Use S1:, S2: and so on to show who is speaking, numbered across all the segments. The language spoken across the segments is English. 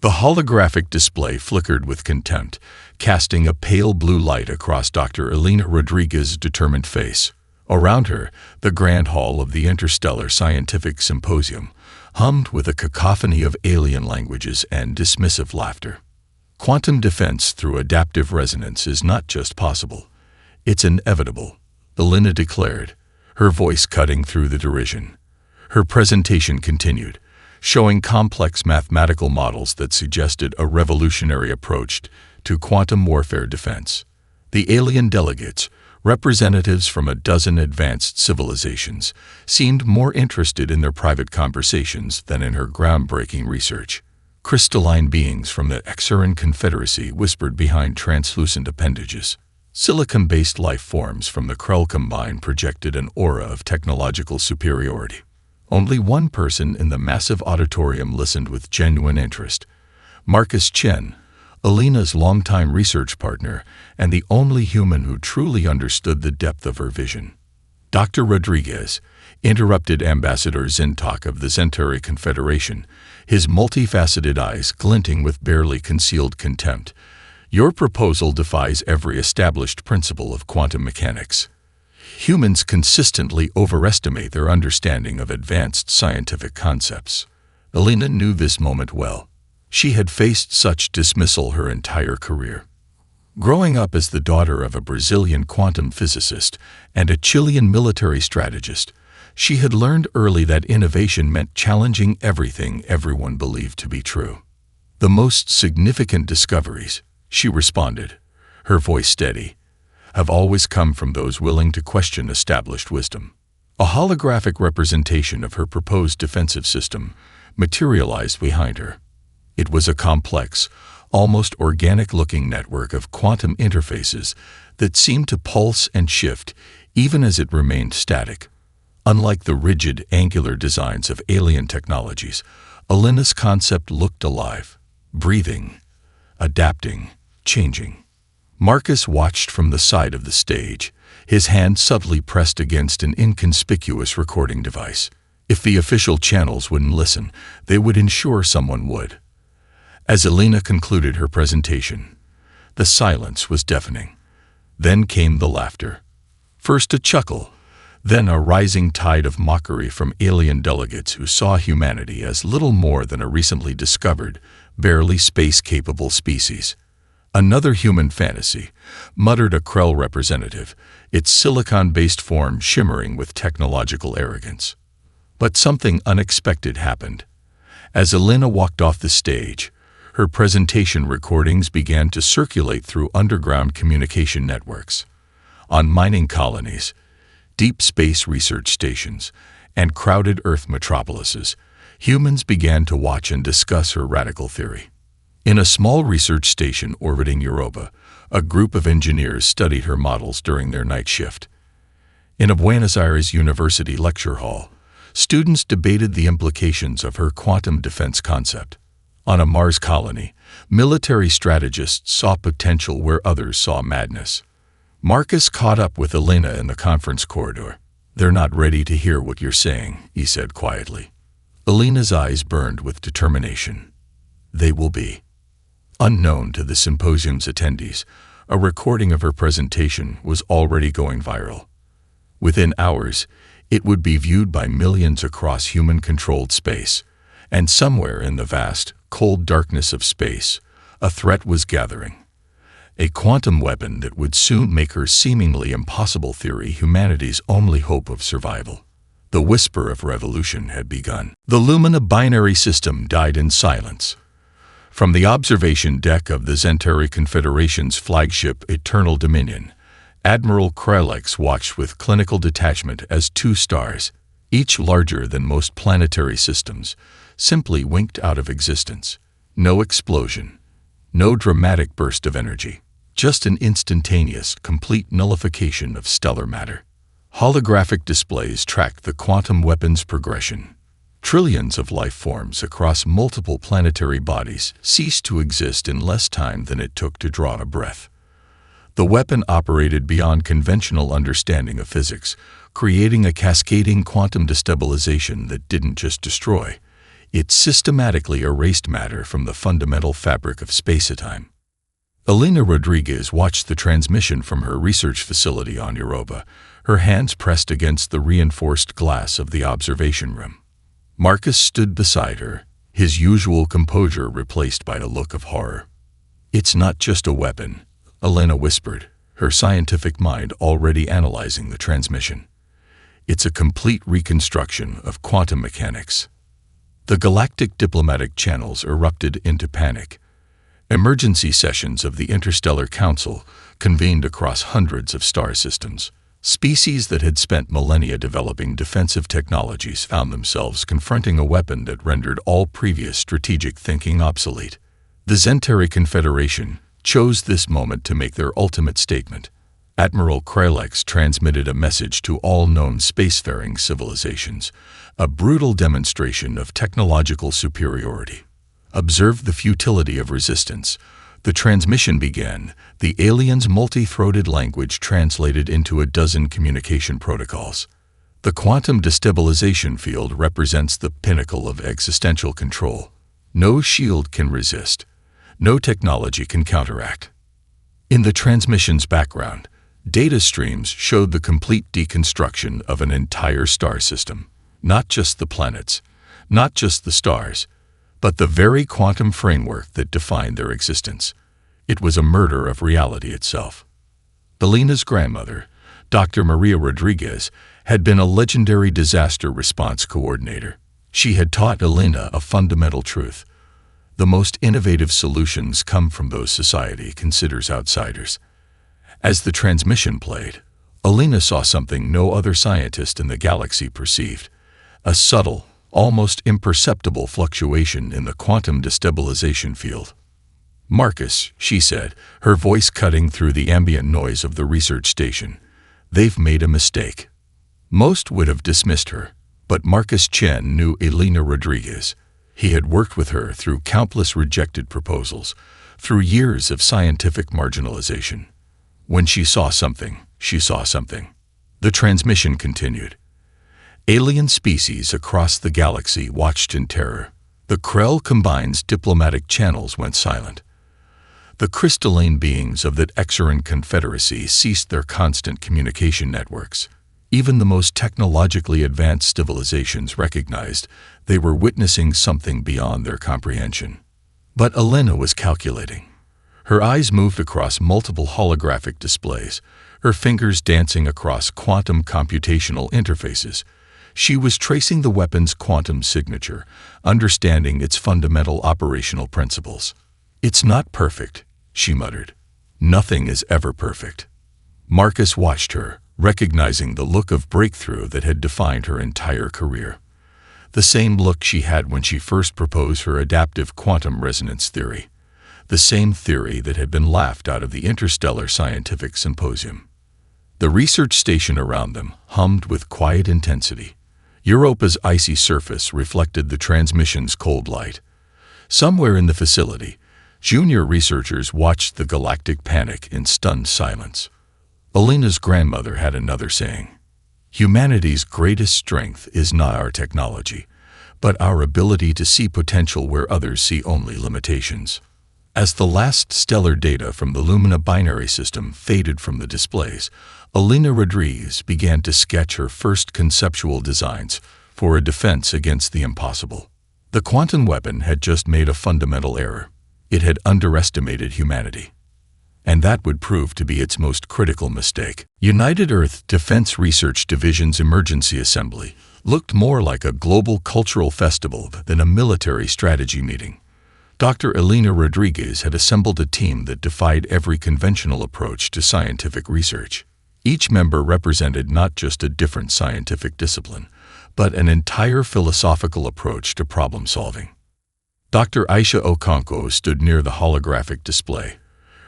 S1: The holographic display flickered with contempt, casting a pale blue light across Dr. Elena Rodriguez's determined face. Around her, the grand hall of the Interstellar Scientific Symposium hummed with a cacophony of alien languages and dismissive laughter. Quantum defense through adaptive resonance is not just possible, it's inevitable, Elena declared, her voice cutting through the derision. Her presentation continued, showing complex mathematical models that suggested a revolutionary approach to quantum warfare defense. The alien delegates, representatives from a dozen advanced civilizations, seemed more interested in their private conversations than in her groundbreaking research. Crystalline beings from the Xeran Confederacy whispered behind translucent appendages. Silicon-based life forms from the Krell Combine projected an aura of technological superiority. Only one person in the massive auditorium listened with genuine interest. Marcus Chen, Elena's longtime research partner and the only human who truly understood the depth of her vision. Dr. Rodriguez interrupted Ambassador Zintok of the Centauri Confederation, his multifaceted eyes glinting with barely concealed contempt. Your proposal defies every established principle of quantum mechanics. Humans consistently overestimate their understanding of advanced scientific concepts. Elena knew this moment well. She had faced such dismissal her entire career. Growing up as the daughter of a Brazilian quantum physicist and a Chilean military strategist, she had learned early that innovation meant challenging everything everyone believed to be true. The most significant discoveries, she responded, her voice steady, have always come from those willing to question established wisdom. A holographic representation of her proposed defensive system materialized behind her. It was a complex, almost organic-looking network of quantum interfaces that seemed to pulse and shift even as it remained static. Unlike the rigid, angular designs of alien technologies, Elena's concept looked alive, breathing, adapting, changing. Marcus watched from the side of the stage, his hand subtly pressed against an inconspicuous recording device. If the official channels wouldn't listen, they would ensure someone would. As Elena concluded her presentation, the silence was deafening. Then came the laughter. First a chuckle, then a rising tide of mockery from alien delegates who saw humanity as little more than a recently discovered, barely space-capable species. Another human fantasy, muttered a Krell representative, its silicon-based form shimmering with technological arrogance. But something unexpected happened. As Elena walked off the stage, her presentation recordings began to circulate through underground communication networks. On mining colonies, deep space research stations, and crowded Earth metropolises, humans began to watch and discuss her radical theory. In a small research station orbiting Europa, a group of engineers studied her models during their night shift. In a Buenos Aires University lecture hall, students debated the implications of her quantum defense concept. On a Mars colony, military strategists saw potential where others saw madness. Marcus caught up with Elena in the conference corridor. "They're not ready to hear what you're saying," he said quietly. Elena's eyes burned with determination. They will be. Unknown to the symposium's attendees, a recording of her presentation was already going viral. Within hours, it would be viewed by millions across human-controlled space, and somewhere in the vast, cold darkness of space, a threat was gathering. A quantum weapon that would soon make her seemingly impossible theory humanity's only hope of survival. The whisper of revolution had begun. The Lumina binary system died in silence. From the observation deck of the Centauri Confederation's flagship Eternal Dominion, Admiral Krelix watched with clinical detachment as two stars, each larger than most planetary systems, simply winked out of existence. No explosion, no dramatic burst of energy, just an instantaneous, complete nullification of stellar matter. Holographic displays tracked the quantum weapon's progression. Trillions of life forms across multiple planetary bodies ceased to exist in less time than it took to draw a breath. The weapon operated beyond conventional understanding of physics, creating a cascading quantum destabilization that didn't just destroy, It systematically erased matter from the fundamental fabric of space-time. Elena Rodriguez watched the transmission from her research facility on Europa, her hands pressed against the reinforced glass of the observation room. Marcus stood beside her, his usual composure replaced by a look of horror. "It's not just a weapon," Elena whispered, her scientific mind already analyzing the transmission. "It's a complete reconstruction of quantum mechanics." The galactic diplomatic channels erupted into panic. Emergency sessions of the Interstellar Council convened across hundreds of star systems. Species that had spent millennia developing defensive technologies found themselves confronting a weapon that rendered all previous strategic thinking obsolete. The Zentari Confederation chose this moment to make their ultimate statement. Admiral Kralex transmitted a message to all known spacefaring civilizations, a brutal demonstration of technological superiority. "Observe the futility of resistance." The transmission began, the aliens' multi-throated language translated into a dozen communication protocols. The quantum destabilization field represents the pinnacle of existential control. No shield can resist. No technology can counteract. In the transmission's background, data streams showed the complete deconstruction of an entire star system. Not just the planets, not just the stars, but the very quantum framework that defined their existence. It was a murder of reality itself. Elena's grandmother, Dr. Maria Rodriguez, had been a legendary disaster response coordinator. She had taught Elena a fundamental truth. The most innovative solutions come from those society considers outsiders. As the transmission played, Elena saw something no other scientist in the galaxy perceived: a subtle, almost imperceptible fluctuation in the quantum destabilization field. "Marcus," she said, her voice cutting through the ambient noise of the research station, "they've made a mistake." Most would have dismissed her, but Marcus Chen knew Elena Rodriguez. He had worked with her through countless rejected proposals, through years of scientific marginalization. When she saw something, she saw something. The transmission continued. Alien species across the galaxy watched in terror. The Krell Combine's diplomatic channels went silent. The crystalline beings of the Exaran Confederacy ceased their constant communication networks. Even the most technologically advanced civilizations recognized they were witnessing something beyond their comprehension. But Elena was calculating. Her eyes moved across multiple holographic displays, her fingers dancing across quantum computational interfaces. She was tracing the weapon's quantum signature, understanding its fundamental operational principles. "It's not perfect," she muttered. "Nothing is ever perfect." Marcus watched her, recognizing the look of breakthrough that had defined her entire career. The same look she had when she first proposed her adaptive quantum resonance theory. The same theory that had been laughed out of the Interstellar Scientific Symposium. The research station around them hummed with quiet intensity. Europa's icy surface reflected the transmission's cold light. Somewhere in the facility, junior researchers watched the galactic panic in stunned silence. Elena's grandmother had another saying: "Humanity's greatest strength is not our technology, but our ability to see potential where others see only limitations." As the last stellar data from the Lumina binary system faded from the displays, Elena Rodriguez began to sketch her first conceptual designs for a defense against the impossible. The quantum weapon had just made a fundamental error. It had underestimated humanity. And that would prove to be its most critical mistake. United Earth Defense Research Division's emergency assembly looked more like a global cultural festival than a military strategy meeting. Dr. Elena Rodriguez had assembled a team that defied every conventional approach to scientific research. Each member represented not just a different scientific discipline, but an entire philosophical approach to problem solving. Dr. Aisha Okonkwo stood near the holographic display,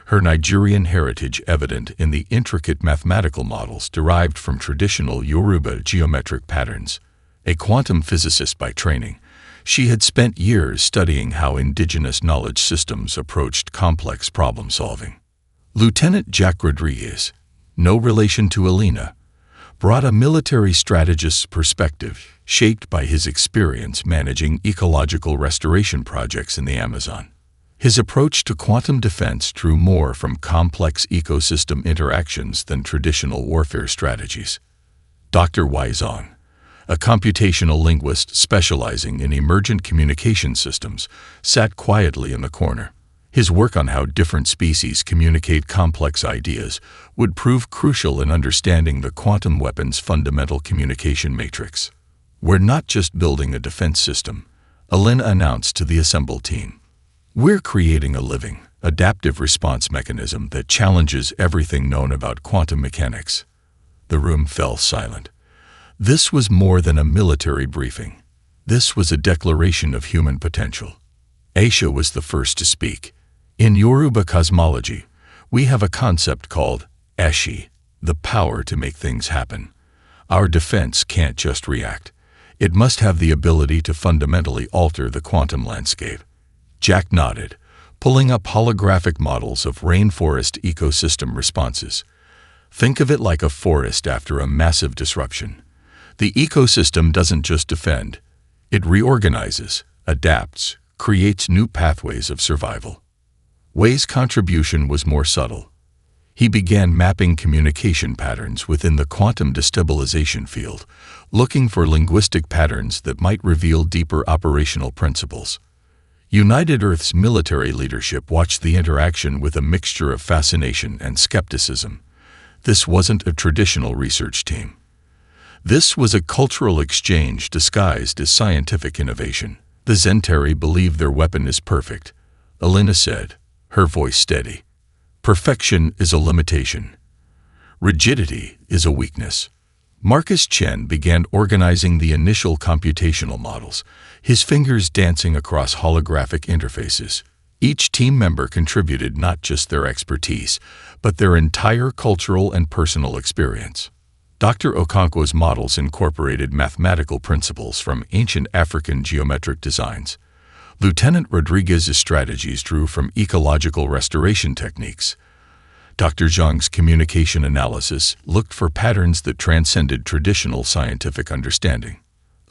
S1: her Nigerian heritage evident in the intricate mathematical models derived from traditional Yoruba geometric patterns. A quantum physicist by training, she had spent years studying how indigenous knowledge systems approached complex problem solving. Lieutenant Jack Rodriguez, no relation to Elena, brought a military strategist's perspective, shaped by his experience managing ecological restoration projects in the Amazon. His approach to quantum defense drew more from complex ecosystem interactions than traditional warfare strategies. Dr. Wei Zong, a computational linguist specializing in emergent communication systems, sat quietly in the corner. His work on how different species communicate complex ideas would prove crucial in understanding the quantum weapon's fundamental communication matrix. "We're not just building a defense system," Alina announced to the assembled team. "We're creating a living, adaptive response mechanism that challenges everything known about quantum mechanics." The room fell silent. This was more than a military briefing. This was a declaration of human potential. Aisha was the first to speak. "In Yoruba cosmology, we have a concept called eshi, the power to make things happen. Our defense can't just react. It must have the ability to fundamentally alter the quantum landscape." Jack nodded, pulling up holographic models of rainforest ecosystem responses. "Think of it like a forest after a massive disruption. The ecosystem doesn't just defend. It reorganizes, adapts, creates new pathways of survival." Wei's contribution was more subtle. He began mapping communication patterns within the quantum destabilization field, looking for linguistic patterns that might reveal deeper operational principles. United Earth's military leadership watched the interaction with a mixture of fascination and skepticism. This wasn't a traditional research team. This was a cultural exchange disguised as scientific innovation. "The Zentari believe their weapon is perfect," Alina said, her voice steady. "Perfection is a limitation. Rigidity is a weakness." Marcus Chen began organizing the initial computational models, his fingers dancing across holographic interfaces. Each team member contributed not just their expertise, but their entire cultural and personal experience. Dr. Okonkwo's models incorporated mathematical principles from ancient African geometric designs. Lieutenant Rodriguez's strategies drew from ecological restoration techniques. Dr. Zhang's communication analysis looked for patterns that transcended traditional scientific understanding.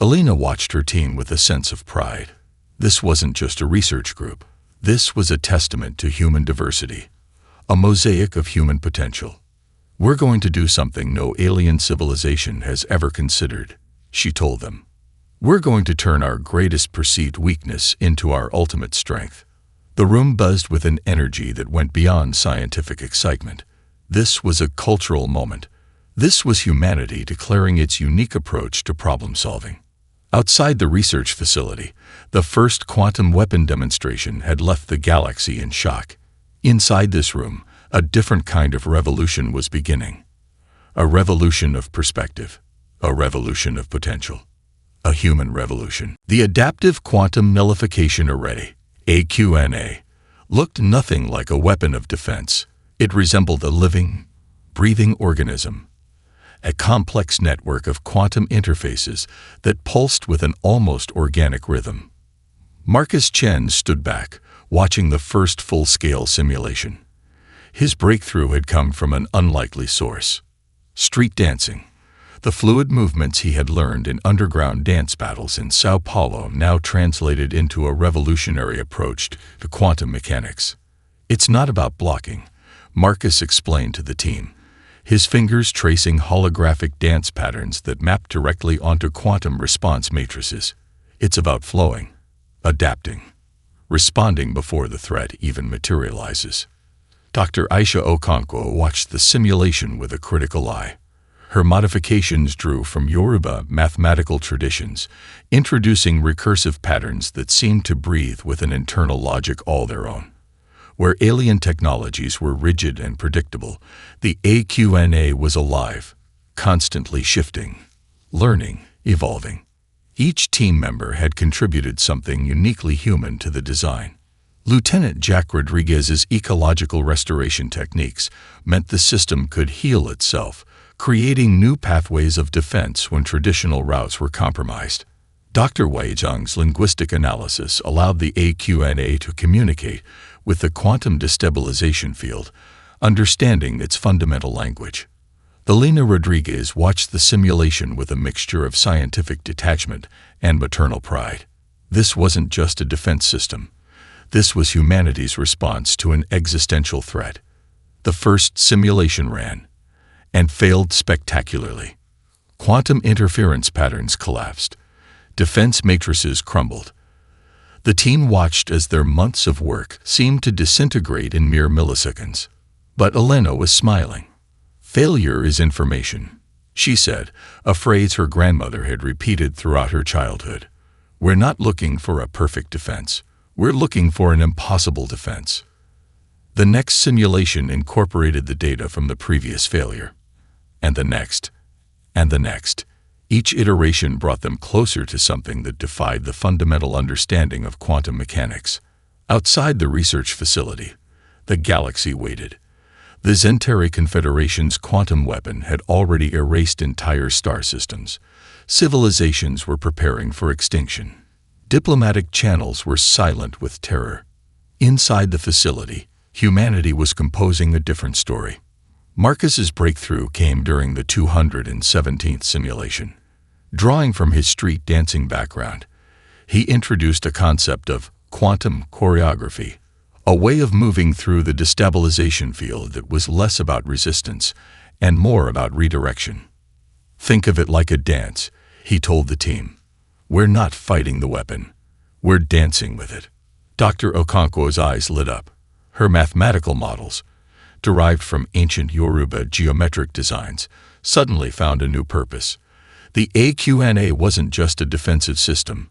S1: Alina watched her team with a sense of pride. This wasn't just a research group. This was a testament to human diversity, a mosaic of human potential. "We're going to do something no alien civilization has ever considered," she told them. "We're going to turn our greatest perceived weakness into our ultimate strength." The room buzzed with an energy that went beyond scientific excitement. This was a cultural moment. This was humanity declaring its unique approach to problem solving. Outside the research facility, the first quantum weapon demonstration had left the galaxy in shock. Inside this room, a different kind of revolution was beginning. A revolution of perspective. A revolution of potential. A human revolution. The Adaptive Quantum Nullification Array, AQNA, looked nothing like a weapon of defense. It resembled a living, breathing organism. A complex network of quantum interfaces that pulsed with an almost organic rhythm. Marcus Chen stood back, watching the first full-scale simulation. His breakthrough had come from an unlikely source. Street dancing. The fluid movements he had learned in underground dance battles in Sao Paulo now translated into a revolutionary approach to quantum mechanics. "It's not about blocking," Marcus explained to the team, his fingers tracing holographic dance patterns that mapped directly onto quantum response matrices. "It's about flowing, adapting, responding before the threat even materializes." Dr. Aisha Okonkwo watched the simulation with a critical eye. Her modifications drew from Yoruba mathematical traditions, introducing recursive patterns that seemed to breathe with an internal logic all their own. Where alien technologies were rigid and predictable, the AQNA was alive, constantly shifting, learning, evolving. Each team member had contributed something uniquely human to the design. Lieutenant Jack Rodriguez's ecological restoration techniques meant the system could heal itself, creating new pathways of defense when traditional routes were compromised. Dr. Wei Zhang's linguistic analysis allowed the AQNA to communicate with the quantum destabilization field, understanding its fundamental language. Elena Rodriguez watched the simulation with a mixture of scientific detachment and maternal pride. This wasn't just a defense system. This was humanity's response to an existential threat. The first simulation ran, and failed spectacularly. Quantum interference patterns collapsed. Defense matrices crumbled. The team watched as their months of work seemed to disintegrate in mere milliseconds. But Elena was smiling. "Failure is information," she said, a phrase her grandmother had repeated throughout her childhood. "We're not looking for a perfect defense. We're looking for an impossible defense." The next simulation incorporated the data from the previous failure. And the next. And the next. Each iteration brought them closer to something that defied the fundamental understanding of quantum mechanics. Outside the research facility, the galaxy waited. The Zentari Confederation's quantum weapon had already erased entire star systems. Civilizations were preparing for extinction. Diplomatic channels were silent with terror. Inside the facility, humanity was composing a different story. Marcus's breakthrough came during the 217th simulation. Drawing from his street dancing background, he introduced a concept of quantum choreography, a way of moving through the destabilization field that was less about resistance and more about redirection. "Think of it like a dance," he told the team. "We're not fighting the weapon. We're dancing with it." Dr. Okonkwo's eyes lit up. Her mathematical models, derived from ancient Yoruba geometric designs, suddenly found a new purpose. The AQNA wasn't just a defensive system.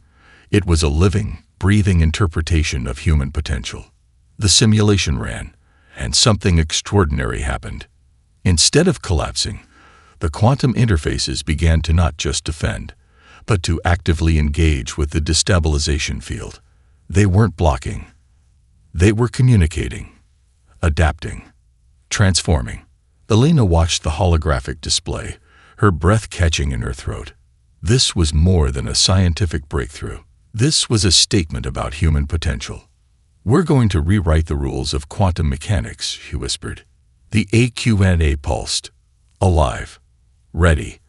S1: It was a living, breathing interpretation of human potential. The simulation ran, and something extraordinary happened. Instead of collapsing, the quantum interfaces began to not just defend, but to actively engage with the destabilization field. They weren't blocking. They were communicating, adapting, transforming. Elena watched the holographic display, her breath catching in her throat. This was more than a scientific breakthrough. This was a statement about human potential. "We're going to rewrite the rules of quantum mechanics," she whispered. The AQNA pulsed, alive, ready,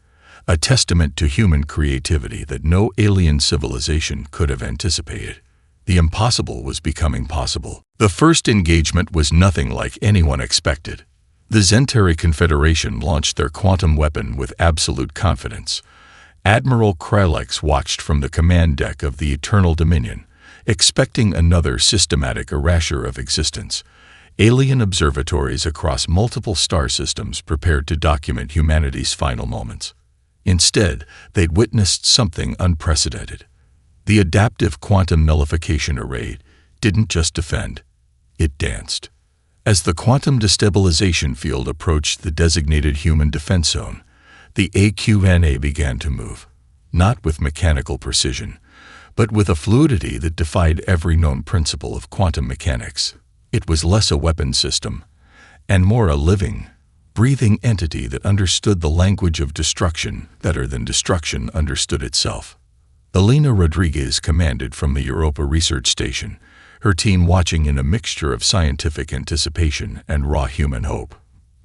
S1: a testament to human creativity that no alien civilization could have anticipated. The impossible was becoming possible. The first engagement was nothing like anyone expected. The Zentari Confederation launched their quantum weapon with absolute confidence. Admiral Krylix watched from the command deck of the Eternal Dominion, expecting another systematic erasure of existence. Alien observatories across multiple star systems prepared to document humanity's final moments. Instead, they'd witnessed something unprecedented. The adaptive quantum nullification array didn't just defend, it danced. As the quantum destabilization field approached the designated human defense zone, the AQNA began to move, not with mechanical precision, but with a fluidity that defied every known principle of quantum mechanics. It was less a weapon system, and more a living, breathing entity that understood the language of destruction better than destruction understood itself. Elena Rodriguez commanded from the Europa Research Station, her team watching in a mixture of scientific anticipation and raw human hope.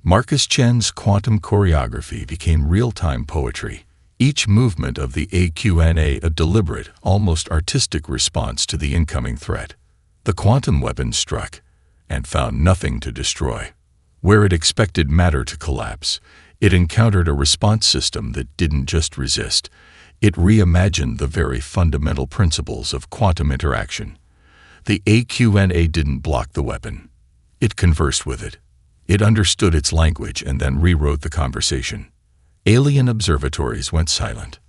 S1: Marcus Chen's quantum choreography became real-time poetry, each movement of the AQNA a deliberate, almost artistic response to the incoming threat. The quantum weapon struck, and found nothing to destroy. Where it expected matter to collapse, it encountered a response system that didn't just resist, it reimagined the very fundamental principles of quantum interaction. The AQNA didn't block the weapon. It conversed with it. It understood its language and then rewrote the conversation. Alien observatories went silent.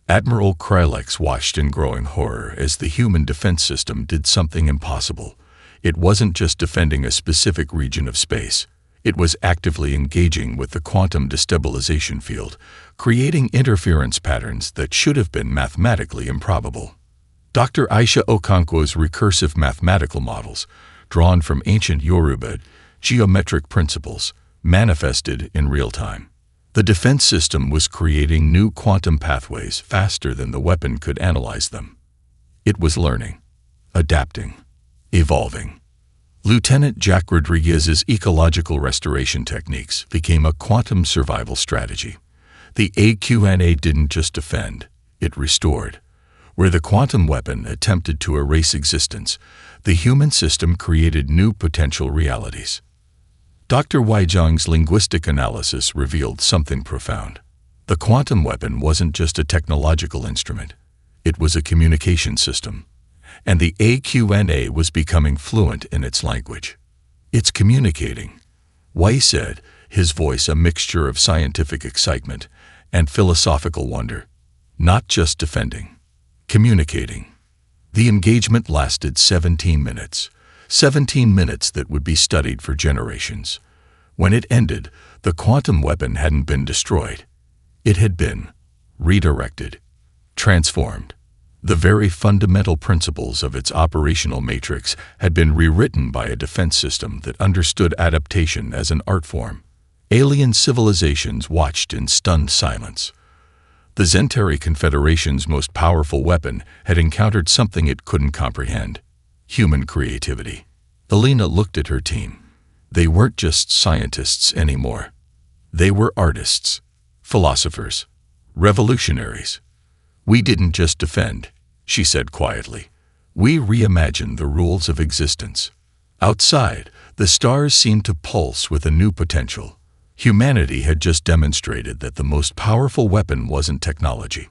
S1: Admiral Krylix watched in growing horror as the human defense system did something impossible. It wasn't just defending a specific region of space. It was actively engaging with the quantum destabilization field, creating interference patterns that should have been mathematically improbable. Dr. Aisha Okonkwo's recursive mathematical models, drawn from ancient Yoruba geometric principles, manifested in real time. The defense system was creating new quantum pathways faster than the weapon could analyze them. It was learning, adapting, evolving. Lieutenant Jack Rodriguez's ecological restoration techniques became a quantum survival strategy. The AQ&A didn't just defend, it restored. Where the quantum weapon attempted to erase existence, the human system created new potential realities. Dr. Weizhang's linguistic analysis revealed something profound. The quantum weapon wasn't just a technological instrument. It was a communication system. And the AQ&A was becoming fluent in its language. "It's communicating," Wei said, his voice a mixture of scientific excitement and philosophical wonder. "Not just defending. Communicating." The engagement lasted 17 minutes. 17 minutes that would be studied for generations. When it ended, the quantum weapon hadn't been destroyed. It had been redirected, transformed. The very fundamental principles of its operational matrix had been rewritten by a defense system that understood adaptation as an art form. Alien civilizations watched in stunned silence. The Zentari Confederation's most powerful weapon had encountered something it couldn't comprehend: human creativity. Alina looked at her team. They weren't just scientists anymore. They were artists, philosophers, revolutionaries. "We didn't just defend," she said quietly. "We reimagined the rules of existence." Outside, the stars seemed to pulse with a new potential. Humanity had just demonstrated that the most powerful weapon wasn't technology.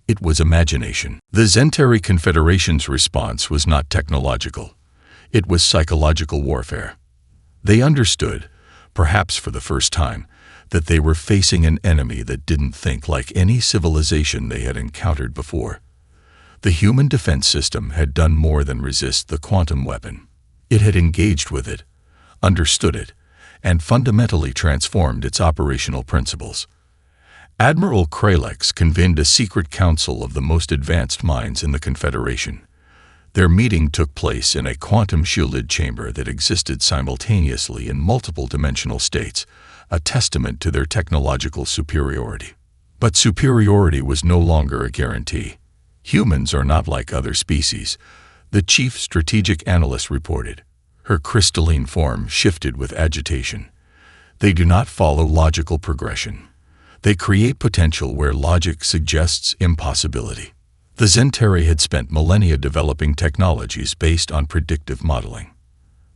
S1: It was imagination. The Zentari Confederation's response was not technological. It was psychological warfare. They understood, perhaps for the first time, that they were facing an enemy that didn't think like any civilization they had encountered before. The human defense system had done more than resist the quantum weapon. It had engaged with it, understood it, and fundamentally transformed its operational principles. Admiral Kralex convened a secret council of the most advanced minds in the Confederation. Their meeting took place in a quantum-shielded chamber that existed simultaneously in multiple dimensional states, a testament to their technological superiority. But superiority was no longer a guarantee. "Humans are not like other species," the chief strategic analyst reported. Her crystalline form shifted with agitation. "They do not follow logical progression. They create potential where logic suggests impossibility." The Zentari had spent millennia developing technologies based on predictive modeling.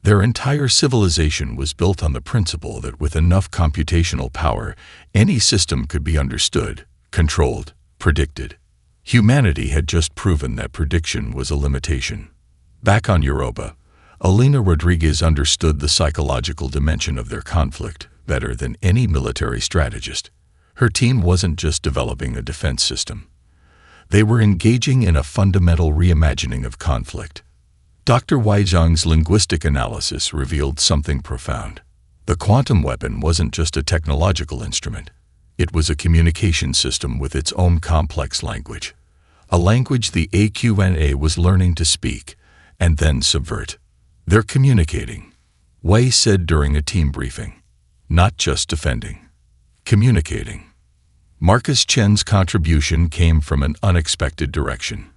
S1: Their entire civilization was built on the principle that with enough computational power, any system could be understood, controlled, predicted. Humanity had just proven that prediction was a limitation. Back on Europa, Alina Rodriguez understood the psychological dimension of their conflict better than any military strategist. Her team wasn't just developing a defense system. They were engaging in a fundamental reimagining of conflict. Dr. Weizhang's linguistic analysis revealed something profound. The quantum weapon wasn't just a technological instrument. It was a communication system with its own complex language. A language the AQ&A was learning to speak and then subvert. "They're communicating," Wei said during a team briefing. "Not just defending. Communicating." Marcus Chen's contribution came from an unexpected direction.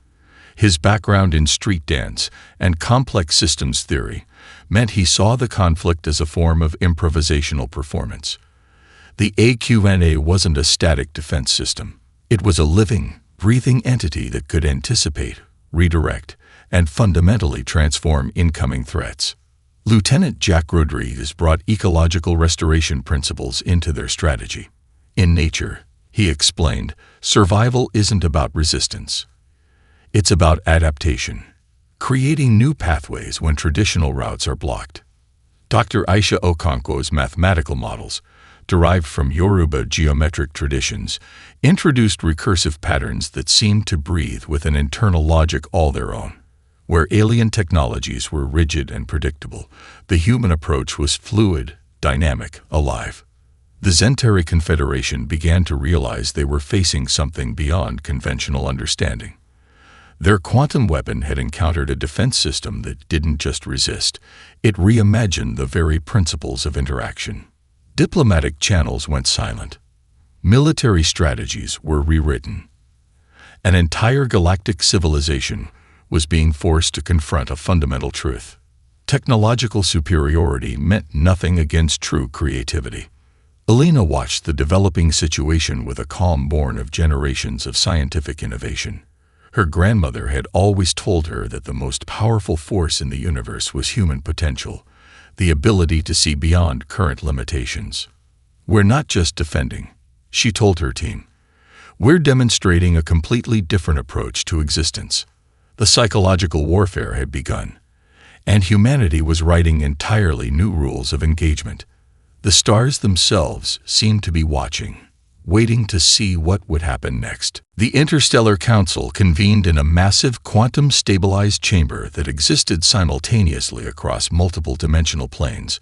S1: His background in street dance and complex systems theory meant he saw the conflict as a form of improvisational performance. The AQ&A wasn't a static defense system. It was a living, breathing entity that could anticipate, redirect, and fundamentally transform incoming threats. Lieutenant Jack Rodriguez brought ecological restoration principles into their strategy. "In nature," he explained, "survival isn't about resistance. It's about adaptation, creating new pathways when traditional routes are blocked." Dr. Aisha Okonkwo's mathematical models, derived from Yoruba geometric traditions, introduced recursive patterns that seemed to breathe with an internal logic all their own. Where alien technologies were rigid and predictable, the human approach was fluid, dynamic, alive. The Zentari Confederation began to realize they were facing something beyond conventional understanding. Their quantum weapon had encountered a defense system that didn't just resist, it reimagined the very principles of interaction. Diplomatic channels went silent. Military strategies were rewritten. An entire galactic civilization was being forced to confront a fundamental truth. Technological superiority meant nothing against true creativity. Alina watched the developing situation with a calm born of generations of scientific innovation. Her grandmother had always told her that the most powerful force in the universe was human potential, the ability to see beyond current limitations. "We're not just defending," she told her team. "We're demonstrating a completely different approach to existence." The psychological warfare had begun, and humanity was writing entirely new rules of engagement. The stars themselves seemed to be watching, waiting to see what would happen next. The Interstellar Council convened in a massive quantum-stabilized chamber that existed simultaneously across multiple dimensional planes.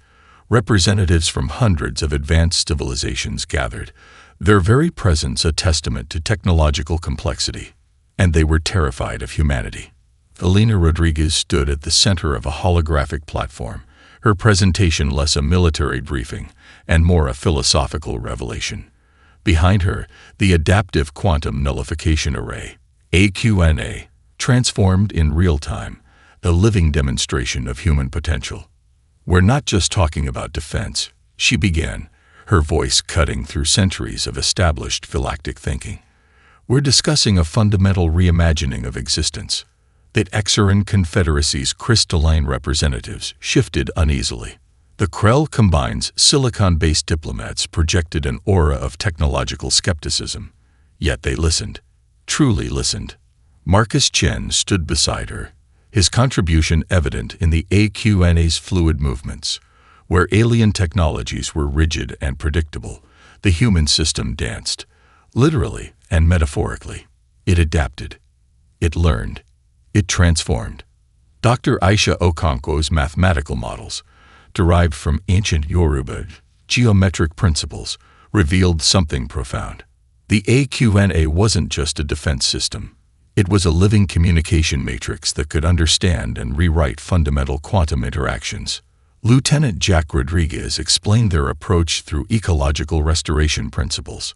S1: Representatives from hundreds of advanced civilizations gathered, their very presence a testament to technological complexity, and they were terrified of humanity. Alina Rodriguez stood at the center of a holographic platform, her presentation less a military briefing and more a philosophical revelation. Behind her, the Adaptive Quantum Nullification Array, AQNA, transformed in real time, a living demonstration of human potential. "We're not just talking about defense," she began, her voice cutting through centuries of established galactic thinking. "We're discussing a fundamental reimagining of existence." The Exaran Confederacy's crystalline representatives shifted uneasily. The Krell Combine's silicon-based diplomats projected an aura of technological skepticism. Yet they listened, truly listened. Marcus Chen stood beside her, his contribution evident in the AQNA's fluid movements. Where alien technologies were rigid and predictable, the human system danced, literally and metaphorically. It adapted. It learned. It transformed. Dr. Aisha Okonkwo's mathematical models, derived from ancient Yoruba geometric principles, revealed something profound. The AQNA wasn't just a defense system. It was a living communication matrix that could understand and rewrite fundamental quantum interactions. Lieutenant Jack Rodriguez explained their approach through ecological restoration principles.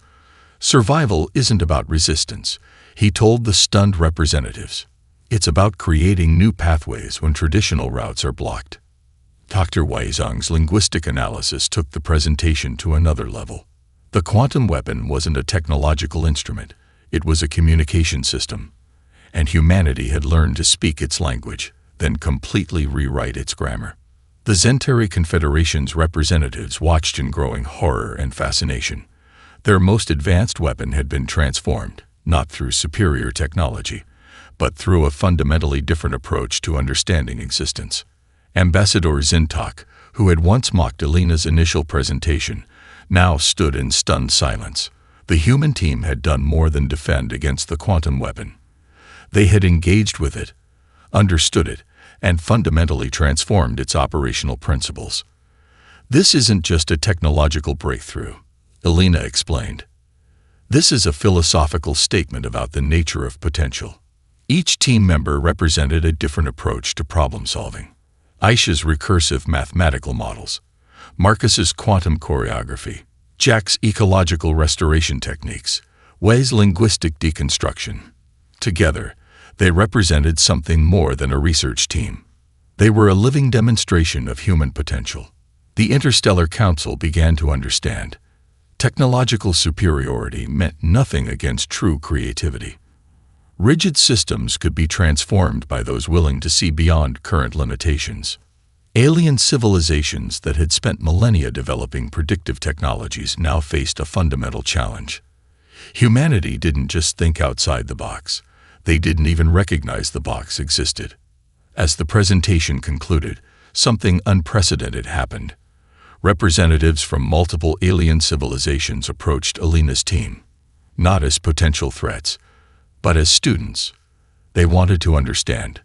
S1: "Survival isn't about resistance," he told the stunned representatives. "It's about creating new pathways when traditional routes are blocked." Dr. Wei Zhang's linguistic analysis took the presentation to another level. The quantum weapon wasn't a technological instrument, it was a communication system. And humanity had learned to speak its language, then completely rewrite its grammar. The Zentari Confederation's representatives watched in growing horror and fascination. Their most advanced weapon had been transformed, not through superior technology, but through a fundamentally different approach to understanding existence. Ambassador Zintok, who had once mocked Alina's initial presentation, now stood in stunned silence. The human team had done more than defend against the quantum weapon. They had engaged with it, understood it, and fundamentally transformed its operational principles. "This isn't just a technological breakthrough," Alina explained. "This is a philosophical statement about the nature of potential." Each team member represented a different approach to problem solving. Aisha's recursive mathematical models, Marcus's quantum choreography, Jack's ecological restoration techniques, Wei's linguistic deconstruction. Together, they represented something more than a research team. They were a living demonstration of human potential. The Interstellar Council began to understand. Technological superiority meant nothing against true creativity. Rigid systems could be transformed by those willing to see beyond current limitations. Alien civilizations that had spent millennia developing predictive technologies now faced a fundamental challenge. Humanity didn't just think outside the box. They didn't even recognize the box existed. As the presentation concluded, something unprecedented happened. Representatives from multiple alien civilizations approached Alina's team, not as potential threats, but as students. They wanted to understand.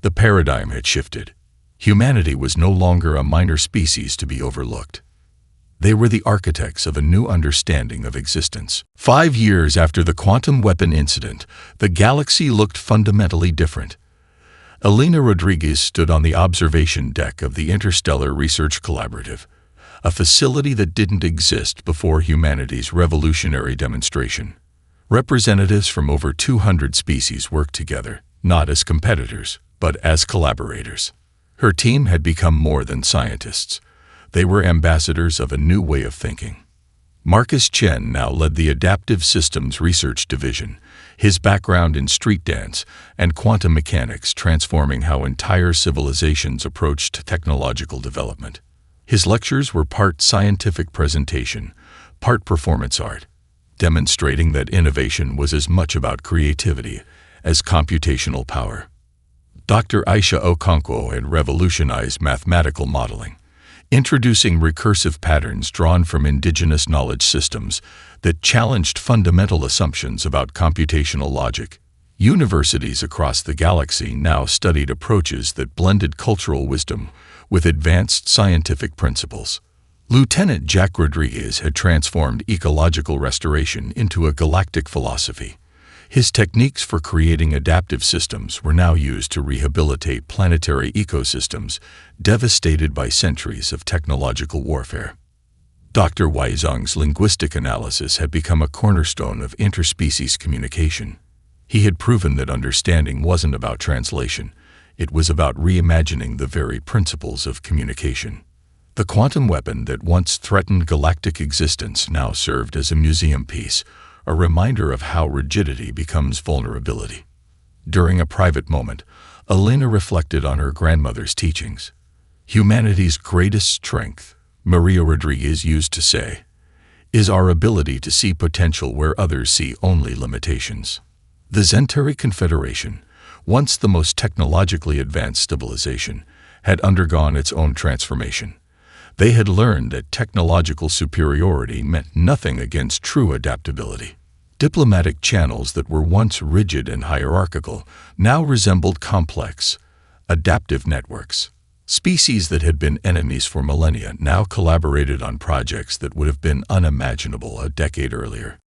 S1: The paradigm had shifted. Humanity was no longer a minor species to be overlooked. They were the architects of a new understanding of existence. 5 years after the quantum weapon incident, the galaxy looked fundamentally different. Alina Rodriguez stood on the observation deck of the Interstellar Research Collaborative, a facility that didn't exist before humanity's revolutionary demonstration. Representatives from over 200 species worked together, not as competitors, but as collaborators. Her team had become more than scientists. They were ambassadors of a new way of thinking. Marcus Chen now led the Adaptive Systems Research Division, his background in street dance and quantum mechanics transforming how entire civilizations approached technological development. His lectures were part scientific presentation, part performance art, demonstrating that innovation was as much about creativity as computational power. Dr. Aisha Okonkwo had revolutionized mathematical modeling, introducing recursive patterns drawn from indigenous knowledge systems that challenged fundamental assumptions about computational logic. Universities across the galaxy now studied approaches that blended cultural wisdom with advanced scientific principles. Lieutenant Jack Rodriguez had transformed ecological restoration into a galactic philosophy. His techniques for creating adaptive systems were now used to rehabilitate planetary ecosystems devastated by centuries of technological warfare. Dr. Weizong's linguistic analysis had become a cornerstone of interspecies communication. He had proven that understanding wasn't about translation, it was about reimagining the very principles of communication. The quantum weapon that once threatened galactic existence now served as a museum piece, a reminder of how rigidity becomes vulnerability. During a private moment, Elena reflected on her grandmother's teachings. Humanity's greatest strength, Maria Rodriguez used to say, is our ability to see potential where others see only limitations. The Zentari Confederation, once the most technologically advanced civilization, had undergone its own transformation. They had learned that technological superiority meant nothing against true adaptability. Diplomatic channels that were once rigid and hierarchical now resembled complex, adaptive networks. Species that had been enemies for millennia now collaborated on projects that would have been unimaginable a decade earlier.